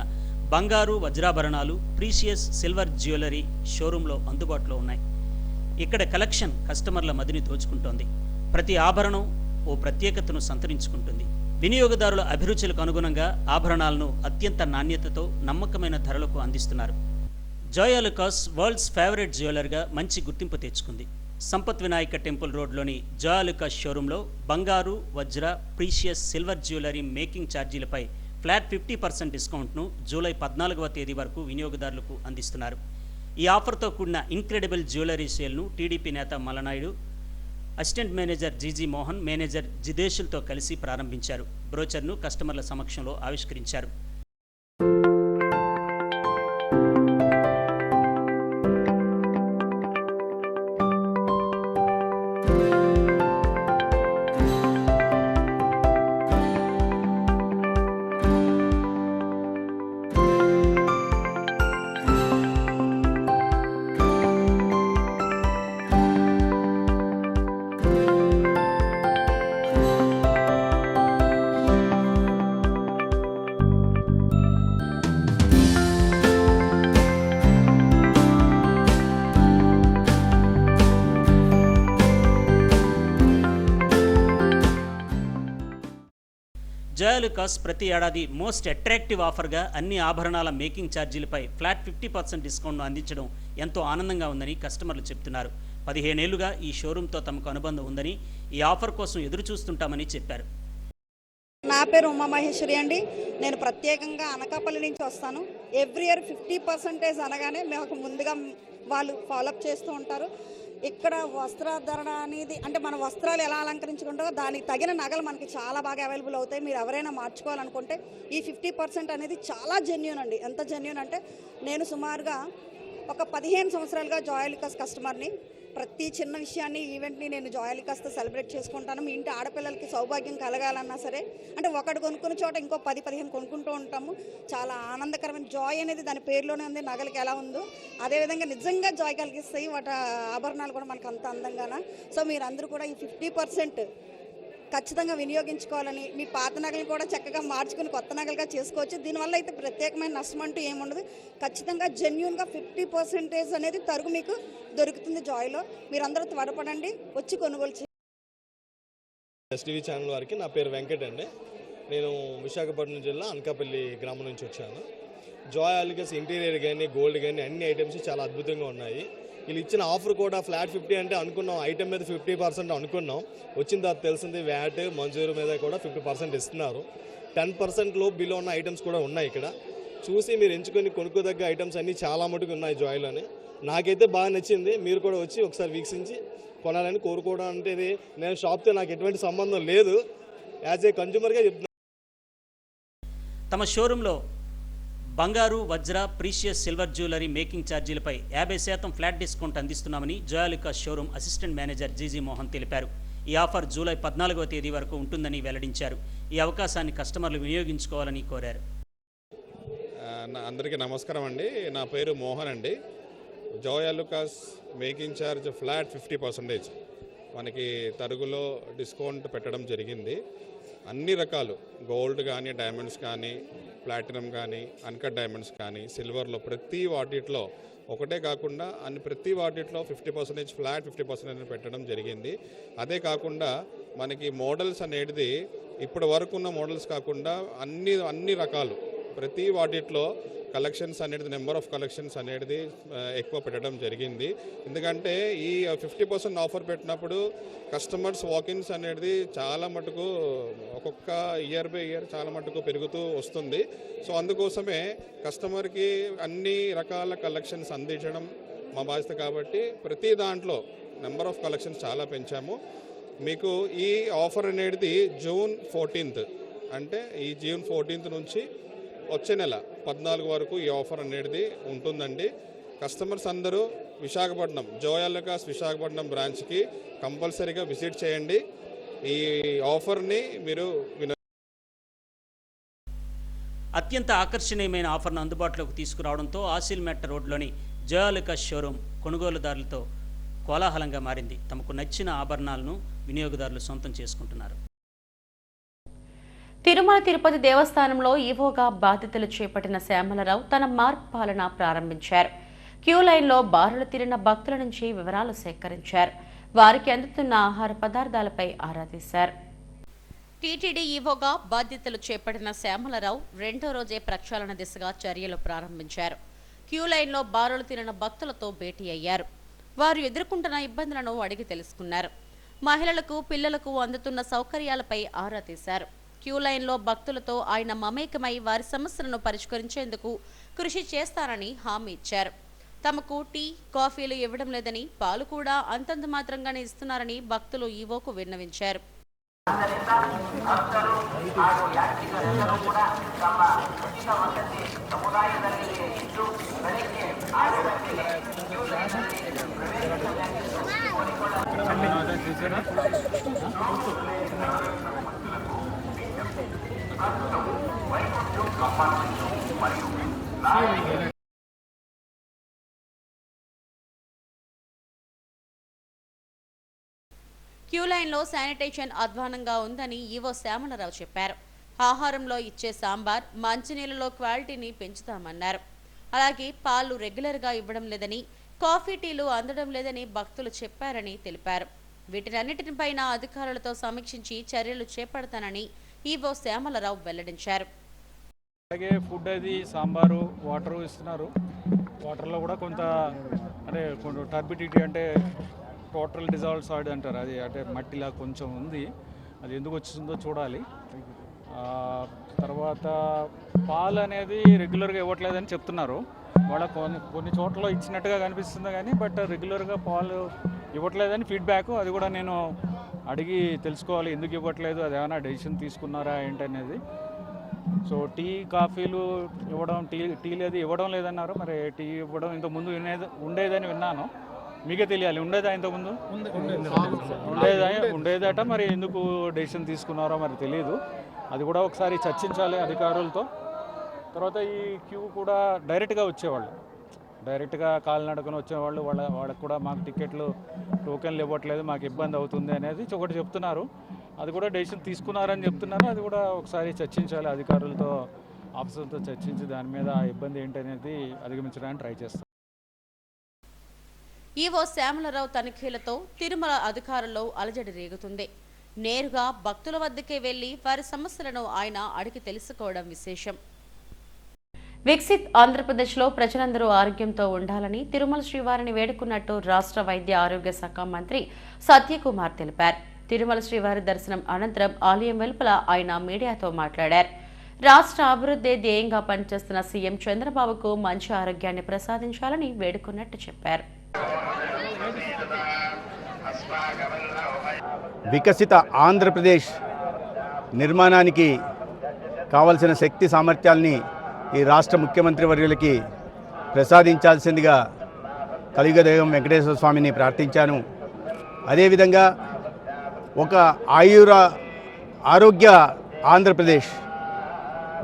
బంగారు, వజ్రాభరణాలు, ప్రీషియస్ సిల్వర్ జ్యువెలరీ షోరూంలో అందుబాటులో ఉన్నాయి. ఇక్కడ కలెక్షన్ కస్టమర్ల మదిని దోచుకుంటోంది. ప్రతి ఆభరణం ఓ ప్రత్యేకతను సంతరించుకుంటుంది. వినియోగదారుల అభిరుచులకు అనుగుణంగా ఆభరణాలను అత్యంత నాణ్యతతో నమ్మకమైన ధరలకు అందిస్తున్నారు. జాయ్ అలుకాస్ వరల్డ్స్ ఫేవరెట్ జ్యువెలర్గా మంచి గుర్తింపు తెచ్చుకుంది. సంపత్ వినాయక టెంపుల్ రోడ్లోని జాయ్ అలుకాస్ షోరూంలో బంగారు, వజ్ర, ప్రీషియస్ సిల్వర్ జ్యువెలరీ మేకింగ్ ఛార్జీలపై ఫ్లాట్ 50% డిస్కౌంట్ను జూలై 14వ తేదీ వరకు వినియోగదారులకు అందిస్తున్నారు. ఈ ఆఫర్తో కూడిన ఇన్క్రెడిబుల్ జ్యువెలరీ సేల్ను టీడీపీ నేత Mallanaidu, assistant manager GG Mohan, manager జిదేశులతో కలిసి ప్రారంభించారు. బ్రోచర్ను కస్టమర్ల సమక్షంలో ఆవిష్కరించారు. జాయ్ అలుకాస్ ప్రతి ఏడాది మోస్ట్ అట్రాక్టివ్ ఆఫర్గా అన్ని ఆభరణాల మేకింగ్ ఛార్జీలపై ఫ్లాట్ 50% డిస్కౌంట్ను అందించడం ఎంతో ఆనందంగా ఉందని కస్టమర్లు చెప్తున్నారు. 15 ఏళ్లుగా ఈ షోరూంతో తమకు అనుబంధం ఉందని, ఈ ఆఫర్ కోసం ఎదురు చూస్తుంటామని చెప్పారు. నా పేరు ఉమామహేశ్వరి అండి. నేను ప్రత్యేకంగా అనకాపల్లి నుంచి వస్తాను. ఎవ్రీ ఇయర్ 50% అనగానే మాకు ముందుగా వాళ్ళు ఫాలోఅప్ చేస్తూ ఉంటారు. ఇక్కడ వస్త్రధారణ అనేది అంటే మన వస్త్రాలు ఎలా అలంకరించుకుంటారో దానికి తగిన నగలు మనకి చాలా బాగా అవైలబుల్ అవుతాయి. మీరు ఎవరైనా మార్చుకోవాలనుకుంటే ఈ 50% అనేది చాలా జెన్యూన్ అండి. ఎంత జెన్యూన్ అంటే నేను సుమారుగా ఒక 15 సంవత్సరాలుగా జాయ్ అలుకాస్ కస్టమర్ని. ప్రతి చిన్న విషయాన్ని, ఈవెంట్ని నేను జాయ్ అలుకాస్తో సెలబ్రేట్ చేసుకుంటాను. మీ ఇంటి ఆడపిల్లలకి సౌభాగ్యం కలగాలన్నా సరే అంటే ఒకటి కొనుక్కున్న చోట ఇంకో 10-15 కొనుక్కుంటూ ఉంటాము. చాలా ఆనందకరమైన జాయ్ అనేది దాని పేరులోనే ఉంది. నగలకి ఎలా ఉందో అదేవిధంగా నిజంగా జాయ్ కలిగిస్తాయి వాటి ఆభరణాలు కూడా మనకు అంత అందంగాన. సో మీరందరూ కూడా ఈ 50% ఖచ్చితంగా వినియోగించుకోవాలని, మీ పాత నగలు కూడా చక్కగా మార్చుకుని కొత్త నగలుగా చేసుకోవచ్చు. దీనివల్ల అయితే ప్రత్యేకమైన నష్టం అంటూ ఏముండదు. ఖచ్చితంగా జెన్యూన్గా 50% అనేది తరుగు మీకు దొరుకుతుంది జాయ్లో. మీరందరూ త్వరపడండి, వచ్చి కొనుగోలు చేయండి. ఎస్టీవీ ఛానల్ వారికి నా పేరు వెంకట్ అండి. నేను విశాఖపట్నం జిల్లా అనకాపల్లి గ్రామం నుంచి వచ్చాను. జాయ్ ఆలుకాస్ ఇంటీరియర్ కానీ గోల్డ్ కానీ అన్ని ఐటమ్స్ చాలా అద్భుతంగా ఉన్నాయి. వీళ్ళు ఇచ్చిన ఆఫర్ కూడా ఫ్లాట్ 50 అంటే అనుకున్నాం, ఐటమ్ మీద 50% అనుకున్నాం. వచ్చిన తర్వాత తెలిసింది వ్యాట్ మంజూరు మీద కూడా 50% ఇస్తున్నారు. 10% బిలో ఉన్న ఐటమ్స్ కూడా ఉన్నాయి. ఇక్కడ చూసి మీరు ఎంచుకొని కొనుక్కోదగ్గ ఐటమ్స్ అన్నీ చాలా మటుకు ఉన్నాయి జాయ్లోనే. నాకైతే బాగా నచ్చింది. మీరు కూడా వచ్చి ఒకసారి వీక్షించి కొనాలని కోరుకోవడం. అంటే నేను షాప్తో నాకు ఎటువంటి సంబంధం లేదు, యాజ్ ఏ కన్జ్యూమర్గా చెప్తున్నాను. తమ షోరూంలో బంగారు, వజ్ర, ప్రీషియస్ సిల్వర్ జ్యువెలరీ మేకింగ్ ఛార్జీలపై 50% ఫ్లాట్ డిస్కౌంట్ అందిస్తున్నామని Joy Alukkas showroom assistant manager GG Mohan తెలిపారు. ఈ ఆఫర్ జూలై 14వ తేదీ వరకు ఉంటుందని వెల్లడించారు. ఈ అవకాశాన్ని కస్టమర్లు వినియోగించుకోవాలని కోరారు. అందరికీ నమస్కారం అండి. నా పేరు మోహన్ అండి. Joy Alukkas making charge flat 50% మనకి తరుగులో డిస్కౌంట్ పెట్టడం జరిగింది. అన్ని రకాలు గోల్డ్ కానీ, డైమండ్స్ కానీ, ప్లాటినం కానీ, అన్కట్ డైమండ్స్ కానీ, సిల్వర్లో ప్రతి వాటిలో ఒకటే కాకుండా ప్రతి వాటిలో 50% ఫ్లాట్ 50% పెట్టడం జరిగింది. అదే కాకుండా మనకి మోడల్స్ అనేది ఇప్పటి వరకు ఉన్న మోడల్స్ కాకుండా అన్ని రకాలు ప్రతి వాటిలో కలెక్షన్స్ అనేది నెంబర్ ఆఫ్ కలెక్షన్స్ అనేది ఎక్కువ పెట్టడం జరిగింది. ఎందుకంటే ఈ 50% ఆఫర్ పెట్టినప్పుడు కస్టమర్స్ వాకిన్స్ అనేది చాలా మటుకు ఒక్కొక్క ఇయర్ బై ఇయర్ చాలా మటుకు పెరుగుతూ వస్తుంది. సో అందుకోసమే కస్టమర్కి అన్ని రకాల కలెక్షన్స్ అందించడం మా బాధ్యత. కాబట్టి ప్రతి దాంట్లో నెంబర్ ఆఫ్ కలెక్షన్స్ చాలా పెంచాము. మీకు ఈ ఆఫర్ అనేది జూన్ 14th అంటే ఈ జూన్ 14th నుంచి వచ్చే నెల 14 వరకు ఈ ఆఫర్ అనేది ఉంటుందండి. కస్టమర్స్ అందరూ విశాఖపట్నం జాయ్ ఆలుకాస్ విశాఖపట్నం బ్రాంచ్కి కంపల్సరీగా విజిట్ చేయండి. ఈ ఆఫర్ని మీరు అత్యంత ఆకర్షణీయమైన ఆఫర్ను అందుబాటులోకి తీసుకురావడంతో ఆసిల్మెట్ రోడ్లోని జాయ్ ఆలుకాస్ షోరూం కొనుగోలుదారులతో కోలాహలంగా మారింది. తమకు నచ్చిన ఆభరణాలను వినియోగదారులు సొంతం చేసుకుంటున్నారు. తిరుమల తిరుపతి దేవస్థానంలో ఈవోగా బాధ్యతలు చేపట్టిన శ్యామలరావు తన మార్క్ పాలన ప్రారంభించారు. క్యూ లైన్లో బారులు తీరిన భక్తుల నుంచి వివరాలు సేకరించారు. వారికి అందుతున్న ఆహార పదార్థాలపై ఆరా తీశారు. టీటీడీ ఈవోగా బాధ్యతలు చేపట్టిన శ్యామలరావు రెండో రోజే ప్రక్షాళన దిశగా చర్యలు ప్రారంభించారు. క్యూ లైన్లో బారులు తీరిన భక్తులతో భేటీ అయ్యారు. వారు ఎదుర్కొంటున్న ఇబ్బందులను అడిగి తెలుసుకున్నారు. మహిళలకు, పిల్లలకు అందుతున్న సౌకర్యాలపై ఆరా తీశారు. క్యూ లైన్లో భక్తులతో ఆయన మమేకమై వారి సమస్యలను పరిష్కరించేందుకు కృషి చేస్తారని హామీ ఇచ్చారు. తమకు టీ, కాఫీలు ఇవ్వడం లేదని, పాలు కూడా అంతంత మాత్రంగానే ఇస్తున్నారని భక్తులు ఈవోకు విన్నవించారు. క్యూ లైన్లో శానిటేషన్ అధ్వానంగా ఉందని ఈవో శ్యామలరావు చెప్పారు. ఆహారంలో ఇచ్చే సాంబార్, మంచినీళ్ళలో క్వాలిటీని పెంచుతామన్నారు. అలాగే పాలు రెగ్యులర్గా ఇవ్వడం లేదని, కాఫీ, టీలు అందడం లేదని భక్తులు చెప్పారని తెలిపారు. వీటినన్నిటిపైన అధికారులతో సమీక్షించి చర్యలు చేపడతానని ఈవో శ్యామలరావు వెల్లడించారు. అలాగే ఫుడ్ అది సాంబారు, వాటరు ఇస్తున్నారు. వాటర్లో కూడా కొంత అంటే కొంచెం టర్బిడిటీ అంటే టోటల్ డిజాల్వ్ సాయిడ్ అంటారు, అది అంటే మట్టిలా కొంచెం ఉంది. అది ఎందుకు వచ్చిందో చూడాలి. తర్వాత పాలు అనేది రెగ్యులర్గా ఇవ్వట్లేదని చెప్తున్నారు. వాళ్ళ కొన్ని చోట్ల ఇచ్చినట్టుగా కనిపిస్తుంది కానీ బట్ రెగ్యులర్గా పాలు ఇవ్వట్లేదని ఫీడ్బ్యాక్. అది కూడా నేను అడిగి తెలుసుకోవాలి ఎందుకు ఇవ్వట్లేదు, అది ఏమైనా డెసిషన్ తీసుకున్నారా ఏంటనేది. సో టీ, కాఫీలు ఇవ్వడం, టీలు అది ఇవ్వడం లేదన్నారు. మరి టీ ఇవ్వడం ఇంతకుముందు ఉండేదని విన్నాను. మీకే తెలియాలి, ఉండేదా ఇంతకుముందు? ఉండేదట. మరి ఎందుకు డెసిషన్ తీసుకున్నారో మరి తెలియదు. అది కూడా ఒకసారి చర్చించాలి అధికారులతో. తర్వాత ఈ క్యూ కూడా డైరెక్ట్గా వచ్చేవాళ్ళు, డైరెక్ట్గా కాలినడకన వచ్చేవాళ్ళు, వాళ్ళకి కూడా మాకు టికెట్లు, టోకెన్లు ఇవ్వట్లేదు, మాకు ఇబ్బంది అవుతుంది అనేది ఒకటి చెప్తున్నారు. అది కూడా డెసిషన్ తీసుకున్నారని చెప్తున్నారు. అది కూడా ఒకసారి చర్చించాలి అధికారులతో, ఆఫీసర్తో చర్చించి దాని మీద ఆ ఇబ్బంది ఏంటనేది అధిగమించడానికి ట్రై చేస్తాం. ఈవో శ్యామలరావు తనిఖీలతో తిరుమల అధికారుల్లో అలజడి రేగుతుంది. నేరుగా భక్తుల వద్దకే వెళ్లి వారి సమస్యలను ఆయన అడిగి తెలుసుకోవడం విశేషం. వికసిత్ ఆంధ్రప్రదేశ్లో ప్రజలందరూ ఆరోగ్యంతో ఉండాలని తిరుమల శ్రీవారిని వేడుకున్నట్టు రాష్ట్ర వైద్య ఆరోగ్య శాఖ మంత్రి సత్యకుమార్ తెలిపారు. తిరుమల శ్రీవారి దర్శనం అనంతరం ఆలయం వెలుపల ఆయన మీడియాతో మాట్లాడారు. రాష్ట్ర అభివృద్ధి ధ్యేయంగా పనిచేస్తున్న సీఎం చంద్రబాబుకు మంచి ఆరోగ్యాన్ని ప్రసాదించాలని వేడుకున్నట్టు చెప్పారు. వికసిత ఆంధ్రప్రదేశ్ నిర్మాణానికి కావలసిన శక్తి సామర్థ్యాల్ని ఈ రాష్ట్ర ముఖ్యమంత్రి వర్యులకి ప్రసాదించాల్సిందిగా కలియుగ దైవం వెంకటేశ్వర స్వామిని ప్రార్థించాను. అదేవిధంగా ఒక ఆరోగ్య ఆంధ్రప్రదేశ్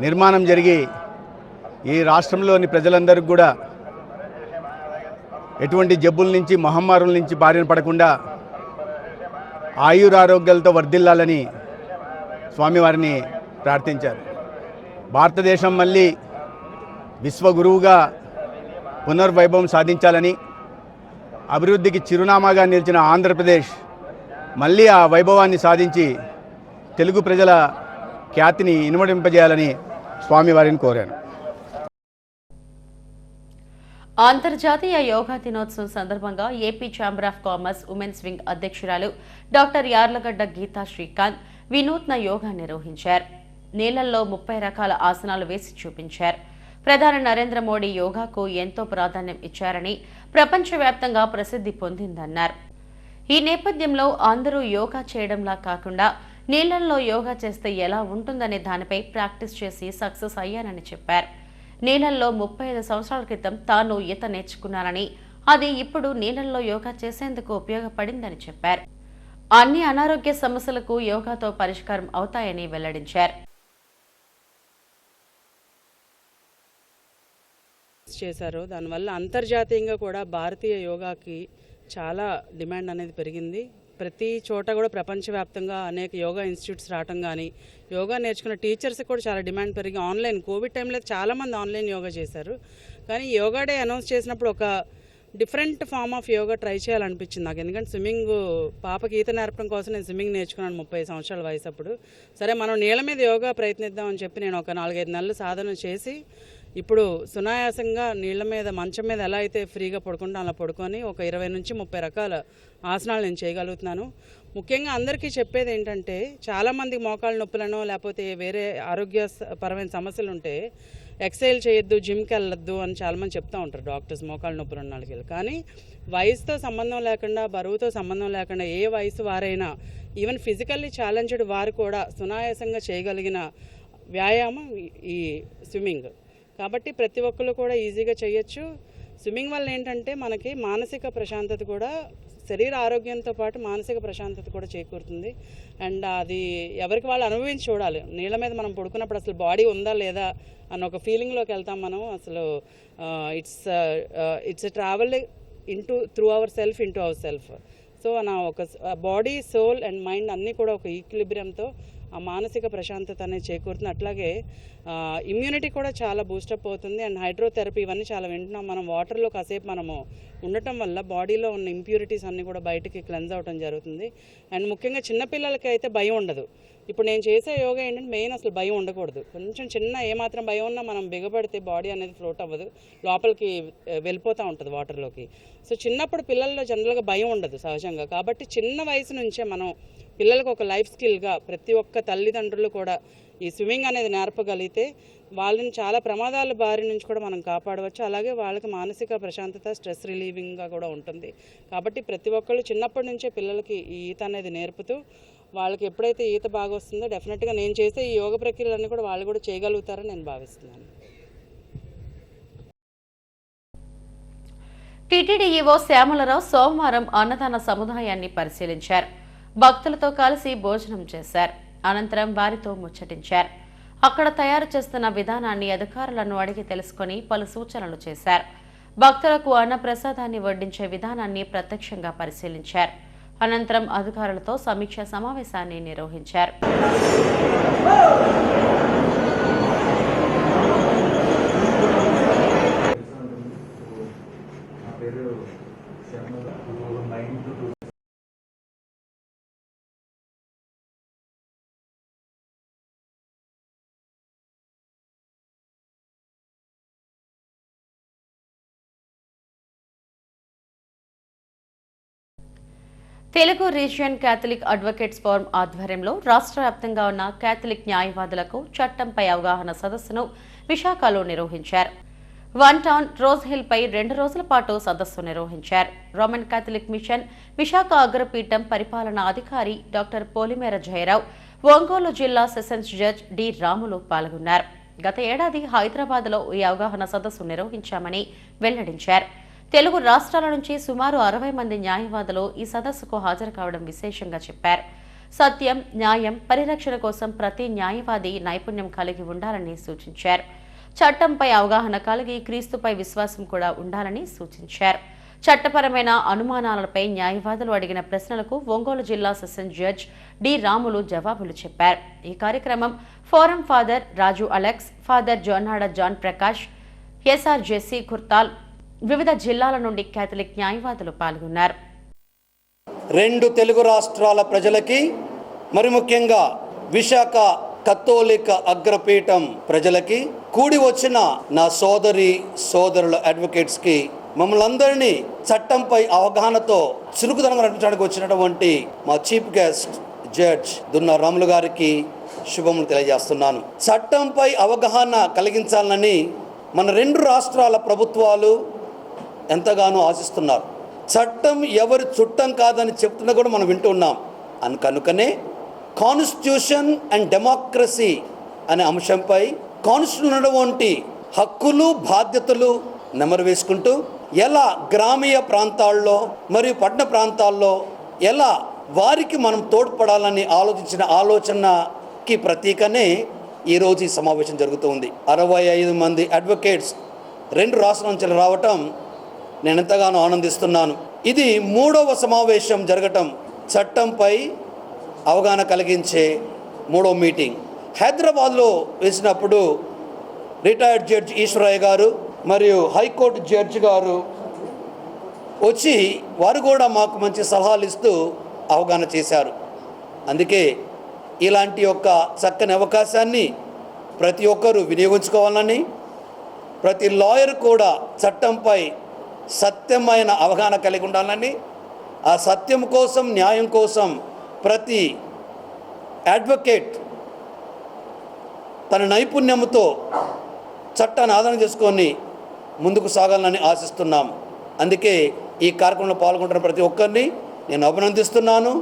నిర్మాణం జరిగి ఈ రాష్ట్రంలోని ప్రజలందరికీ కూడా ఎటువంటి జబ్బుల నుంచి మహమ్మారుల నుంచి బారిన పడకుండా ఆరోగ్యాలతో వర్ధిల్లాలని స్వామివారిని ప్రార్థించారు. భారతదేశం మళ్ళీ విశ్వగురువుగా పునర్వైభవం సాధించాలని, అభివృద్ధికి చిరునామాగా నిలిచిన ఆంధ్రప్రదేశ్ మళ్ళీ ఆ వైభవాన్ని సాధించి తెలుగు ప్రజల ఖ్యాతిని ఇనుమడింపజేయాలని స్వామివారిని కోరాను. అంతర్జాతీయ యోగా దినోత్సవం సందర్భంగా AP chamber of commerce women's wing అధ్యక్షురాలు డాక్టర్ యార్లగడ్డ గీతా శ్రీకాంత్ వినూత్న యోగా నిర్వహించారు. నీళ్లలో 30 రకాల ఆసనాలు వేసి చూపించారు. ప్రధాని నరేంద్ర మోడీ యోగాకు ఎంతో ప్రాధాన్యం ఇచ్చారని, ప్రపంచవ్యాప్తంగా ప్రసిద్ధి పొందిందన్నారు. ఈ నేపథ్యంలో అందరూ యోగా చేయడంలా కాకుండా నీళ్లలో యోగా చేస్తే ఎలా ఉంటుందనే దానిపై ప్రాక్టీస్ చేసి సక్సెస్ అయ్యానని చెప్పారు. నీళ్లలో 35 సంవత్సరాల క్రితం తాను ఈత నేర్చుకున్నానని, అది ఇప్పుడు నీళ్లలో యోగా చేసేందుకు ఉపయోగపడిందని చెప్పారు. అన్ని అనారోగ్య సమస్యలకు యోగాతో పరిష్కారం అవుతాయని వెల్లడించారు. చేశారు. దానివల్ల అంతర్జాతీయంగా కూడా భారతీయ యోగాకి చాలా డిమాండ్ అనేది పెరిగింది. ప్రతి చోట కూడా ప్రపంచవ్యాప్తంగా అనేక యోగా ఇన్స్టిట్యూట్స్ రావటం కానీ, యోగా నేర్చుకున్న టీచర్స్కి కూడా చాలా డిమాండ్ పెరిగి ఆన్లైన్ కోవిడ్ టైంలో చాలామంది ఆన్లైన్ యోగా చేశారు. కానీ యోగా డే అనౌన్స్ చేసినప్పుడు ఒక different form of yoga try చేయాలనిపించింది నాకు. ఎందుకంటే స్విమ్మింగ్ పాపకి ఈత నేర్పడం కోసం నేను స్విమ్మింగ్ నేర్చుకున్నాను 30 సంవత్సరాల వయసు అప్పుడు. సరే మనం నీళ్ళ మీద యోగా ప్రయత్నిద్దామని చెప్పి నేను ఒక 4-5 నెలలు సాధన చేసి ఇప్పుడు సునాయాసంగా నీళ్ళ మీద మంచం మీద ఎలా అయితే ఫ్రీగా పడుకుంటా అలా పడుకొని ఒక 20 నుంచి 30 రకాల ఆసనాలు నేను చేయగలుగుతున్నాను. ముఖ్యంగా అందరికీ చెప్పేది ఏంటంటే, చాలామంది మోకాళ్ళ నొప్పులను లేకపోతే వేరే ఆరోగ్యపరమైన సమస్యలు ఉంటే ఎక్సర్సైజ్ చేయొద్దు, జిమ్కి వెళ్ళొద్దు అని చాలామంది చెప్తూ ఉంటారు డాక్టర్స్, మోకాళ్ళ నొప్పులు ఉన్న వాళ్ళకి. కానీ వయసుతో సంబంధం లేకుండా, బరువుతో సంబంధం లేకుండా ఏ వయసు వారైనా, ఈవెన్ ఫిజికల్లీ ఛాలెంజ్డ్ వారు కూడా సునాయాసంగా చేయగలిగిన వ్యాయామం ఈ స్విమ్మింగ్. కాబట్టి ప్రతి ఒక్కరు కూడా ఈజీగా చేయొచ్చు. స్విమ్మింగ్ వల్ల ఏంటంటే మనకి మానసిక ప్రశాంతత కూడా, శరీర ఆరోగ్యంతో పాటు మానసిక ప్రశాంతత కూడా చేకూరుతుంది. అండ్ అది ఎవరికి వాళ్ళు అనుభవించి చూడాలి. నీళ్ళ మీద మనం పడుకున్నప్పుడు అసలు బాడీ ఉందా లేదా అన్న ఒక ఫీలింగ్లోకి వెళ్తాం మనం. అసలు it's travel through our self into our self. So నా ఒక బాడీ, సోల్ అండ్ మైండ్ అన్నీ కూడా ఒక ఈక్విలిబ్రియంతో ఆ మానసిక ప్రశాంతత అనేది చేకూరుతుంది. అట్లాగే ఇమ్యూనిటీ కూడా చాలా బూస్టప్ అవుతుంది. అండ్ హైడ్రోథెరపీ ఇవన్నీ చాలా వింటున్నాం మనం. వాటర్లో కాసేపు మనము ఉండటం వల్ల బాడీలో ఉన్న ఇంప్యూరిటీస్ అన్నీ కూడా బయటికి క్లెన్స్ అవడం జరుగుతుంది. అండ్ ముఖ్యంగా చిన్నపిల్లలకి అయితే భయం ఉండదు. ఇప్పుడు నేను చేసే యోగా ఏంటంటే మెయిన్ అసలు భయం ఉండకూడదు. కొంచెం చిన్న ఏమాత్రం భయం ఉన్నా మనం బిగపడితే బాడీ అనేది ఫ్లోట్ అవ్వదు, లోపలికి వెళ్ళిపోతూ ఉంటుంది వాటర్లోకి. సో చిన్నప్పుడు పిల్లల్లో జనరల్గా భయం ఉండదు సహజంగా. కాబట్టి చిన్న వయసు నుంచే మనం పిల్లలకు ఒక లైఫ్ స్కిల్గా ప్రతి ఒక్క తల్లిదండ్రులు కూడా ఈ స్విమ్మింగ్ అనేది నేర్పగలిగితే వాళ్ళని చాలా ప్రమాదాల బారి నుంచి కూడా మనం కాపాడవచ్చు. అలాగే వాళ్ళకి మానసిక ప్రశాంతత, స్ట్రెస్ రిలీవింగ్గా కూడా ఉంటుంది. కాబట్టి ప్రతి ఒక్కళ్ళు చిన్నప్పటి నుంచే పిల్లలకి ఈ ఈత అనేది నేర్పుతూ వాళ్ళకి ఎప్పుడైతే ఈత బాగా వస్తుందో డెఫినెట్గా నేను చేసే ఈ యోగ ప్రక్రియలన్నీ కూడా వాళ్ళు కూడా చేయగలుగుతారని నేను భావిస్తున్నాను. టీటీడీ ఈవో శ్యామలరావు సోమవారం అన్నదాన సముదాయాన్ని పరిశీలించారు. భక్తులతో కలిసి భోజనం చేశారు. అనంతరం వారితో ముచ్చటించారు. అక్కడ తయారు చేస్తున్న విధానాన్ని అధికారులను అడిగి తెలుసుకుని పలు సూచనలు చేశారు. భక్తులకు అన్నప్రసాదాన్ని వడ్డించే విధానాన్ని ప్రత్యక్షంగా పరిశీలించారు. అనంతరం అధికారులతో సమీక్ష సమావేశాన్ని నిర్వహించారు. Telugu region Catholic advocates forum ఆధ్వర్యంలో రాష్ట్ర వ్యాప్తంగా ఉన్న క్యాథలిక్ న్యాయవాదులకు చట్టంపై అవగాహన సదస్సును విశాఖలో నిర్వహించారు. వన్ టౌన్ రోజ్ హిల్ పై 2 రోజుల పాటు సదస్సు నిర్వహించారు. రోమన్ క్యాథలిక్ మిషన్ విశాఖ అగ్రపీఠం పరిపాలనా అధికారి డాక్టర్ పోలిమేర జయరావు, ఒంగోలు జిల్లా సెషన్స్ జడ్జ్ డి రాములు పాల్గొన్నారు. గత ఏడాది హైదరాబాద్లో ఈ అవగాహన సదస్సు నిర్వహించామని వెల్లడించారు. తెలుగు రాష్ట్రాల నుంచి సుమారు 60 మంది న్యాయవాదులు ఈ సదస్సుకు హాజరు కావడం విశేషంగా చెప్పారు. సత్యం, న్యాయం పరిరక్షణ కోసం ప్రతి న్యాయవాది నైపుణ్యం కలిగి ఉండాలని సూచించారు. చట్టంపై అవగాహన కలిగి క్రీస్తుపై విశ్వాసం కూడా ఉండాలని సూచించారు. చట్టపరమైన అనుమానాలపై న్యాయవాదులు అడిగిన ప్రశ్నలకు ఒంగోలు జిల్లా సెషన్స్ జడ్జ్ డి రాములు జవాబులు చెప్పారు. ఈ కార్యక్రమం forum father Raju Alex, father Jonnada John Prakash, SR Jessy Kurtal, వివిధ జిల్లాల నుండి క్యాథలిక్ న్యాయవాదులు పాల్గొన్నారు. 2 తెలుగు రాష్ట్రాల ప్రజలకి, మరి ముఖ్యంగా విశాఖ కథోలిక అగ్రపీఠం ప్రజలకి, కూడి వచ్చిన నా సోదరుల అడ్వకేట్స్కి, మమ్మల్ని అందరినీ చట్టంపై అవగాహనతో చురుకుదనం నడిపించడానికి వచ్చినటువంటి మా చీఫ్ గెస్ట్ జడ్జ్ దున్న రాములు గారికి శుభములు తెలియజేస్తున్నాను. చట్టంపై అవగాహన కలిగించాలని మన 2 రాష్ట్రాల ప్రభుత్వాలు ఎంతగానో ఆశిస్తున్నారు. చట్టం ఎవరి చుట్టం కాదని చెప్తున్నా కూడా మనం వింటున్నాం. కనుకనే కాన్స్టిట్యూషన్ అండ్ డెమోక్రసీ అనే అంశంపై కాన్స్టిట్యూషన్ ఉన్నటువంటి హక్కులు బాధ్యతలు నెమరు వేసుకుంటూ ఎలా గ్రామీణ ప్రాంతాల్లో మరియు పట్టణ ప్రాంతాల్లో ఎలా వారికి మనం తోడ్పడాలని ఆలోచించిన ఆలోచనకి ప్రతీకనే ఈరోజు ఈ సమావేశం జరుగుతుంది. 65 మంది అడ్వకేట్స్ 2 రాష్ట్రాల నుంచి రావటం నేను ఎంతగానో ఆనందిస్తున్నాను. ఇది 3వ సమావేశం జరగటం, చట్టంపై అవగాహన కలిగించే 3వ మీటింగ్. హైదరాబాద్లో వేసినప్పుడు రిటైర్డ్ జడ్జ్ ఈశ్వరయ్య గారు మరియు హైకోర్టు జడ్జి గారు వచ్చి వారు కూడా మాకు మంచి సలహాలు ఇస్తూ అవగాహన చేశారు. అందుకే ఇలాంటి యొక్క చక్కని అవకాశాన్ని ప్రతి ఒక్కరూ వినియోగించుకోవాలని, ప్రతి లాయర్ కూడా చట్టంపై సత్యమైన అవగాహన కలిగి ఉండాలని, ఆ సత్యం కోసం న్యాయం కోసం ప్రతి అడ్వకేట్ తన నైపుణ్యంతో చట్టాన్ని ఆధారం చేసుకొని ముందుకు సాగాలని ఆశిస్తున్నాం. అందుకే ఈ కార్యక్రమంలో పాల్గొంటున్న ప్రతి ఒక్కరిని నేను అభినందిస్తున్నాను,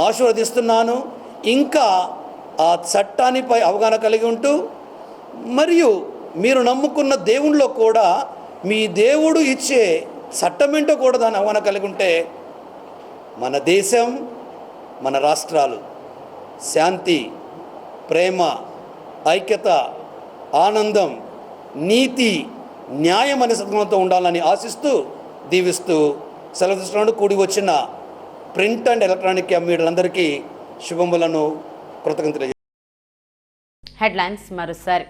ఆశీర్వదిస్తున్నాను. ఇంకా ఆ చట్టానిపై అవగాహన కలిగి ఉంటూ, మరియు మీరు నమ్ముకున్న దేవుళ్ళలో కూడా మీ దేవుడు ఇచ్చే చట్టమేంటో కూడా దాని అవగాహన కలిగి ఉంటే మన దేశం, మన రాష్ట్రాలు శాంతి, ప్రేమ, ఐక్యత, ఆనందం, నీతి, న్యాయం అనే సద్గుణంతో ఉండాలని ఆశిస్తూ దీవిస్తూ సెలవు తీసుకున్నాడు. కూడి వచ్చిన ప్రింట్ అండ్ ఎలక్ట్రానిక్ మీడియాలందరికీ శుభములను కృతజ్ఞతలు తెలియజేస్తున్నాను. హెడ్లైన్స్ మరోసారి.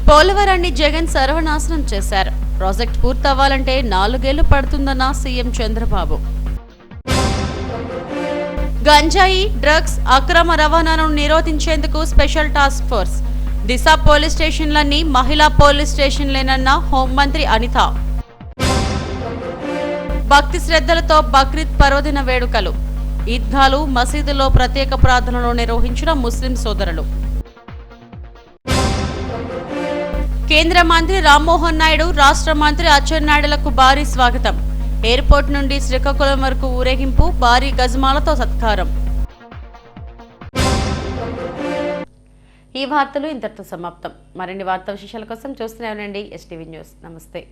పోలవరాన్ని జగన్ సర్వనాశనం చేశారు. ప్రాజెక్ట్ పూర్తవ్వాలంటే 4 ఏళ్లు పడుతుందన్న సీఎం చంద్రబాబు. గంజాయి, డ్రగ్స్ అక్రమ రవాణాను నిరోధించేందుకు స్పెషల్ టాస్క్ ఫోర్స్. దిశ పోలీస్ స్టేషన్లన్నీ మహిళా పోలీస్ స్టేషన్లేనన్న హోంమంత్రి అనిత. భక్తి శ్రద్ధలతో బక్రీద్ పర్వదిన వేడుకలు. ఈద్గాలు, మసీదులో ప్రత్యేక ప్రార్థనలు నిర్వహించిన ముస్లిం సోదరులు. కేంద్ర మంత్రి రామ్మోహన్ నాయుడు, రాష్ట్ర మంత్రి అచ్చెన్నాయుడులకు భారీ స్వాగతం. ఎయిర్పోర్ట్ నుండి శ్రీకాకుళం వరకు ఊరేగింపు, భారీ గజమాలతో సత్కారం. ఈ వార్తలు ఇంతటితో సమాప్తం. మరిన్ని వార్తా విశేషాల కోసం చూస్తూనే ఉండండి STV న్యూస్. నమస్తే.